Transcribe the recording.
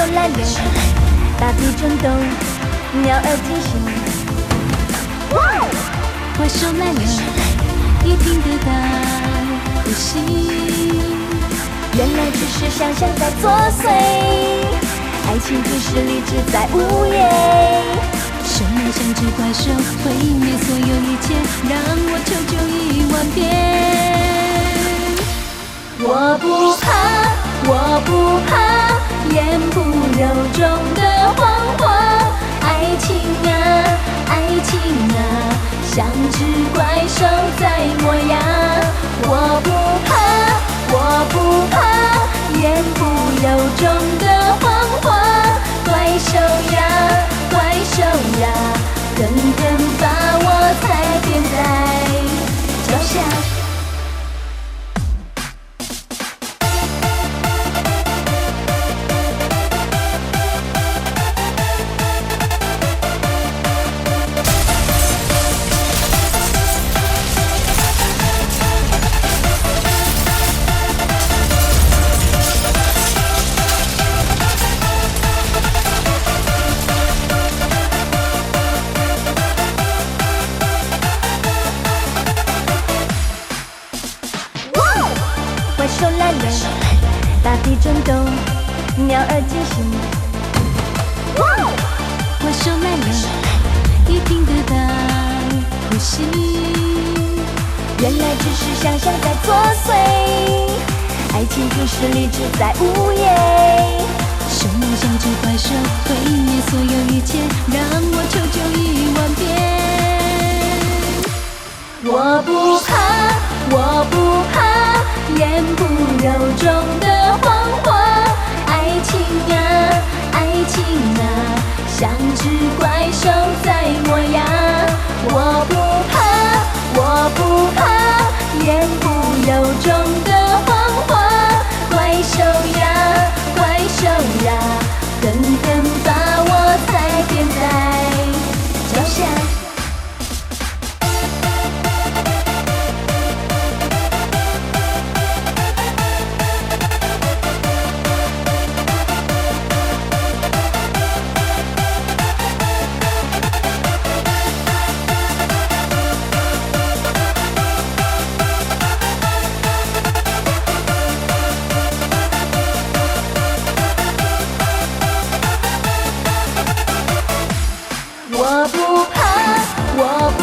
手来流，大地震动，鸟儿惊醒。怪兽来了，一听得到呼吸。原来只是想象在作祟，爱情只是理智在无言。什么像只怪兽，毁灭所有一切，让我求救10000遍。我不怕，我不怕，言不由衷的谎话。爱情啊，爱情啊，像只怪兽在磨牙。我不怕，我不怕，言不由衷的谎话。怪兽呀，怪兽呀，狠狠把我踩扁在脚下。怪兽来了，大地震动，鸟儿惊醒。怪兽来了，一听得到呼吸。原来只是想象在作祟，爱情只是理智在无言。什么像只怪兽，毁灭所有一切，让我求救10000遍。我不怕，我不怕，言不由衷的谎话。爱情啊，爱情啊，像只怪兽在磨牙。我不怕，我不怕，言不由衷的谎话。怪兽呀，怪兽呀，狠狠把我踩扁在脚下。我不怕，我不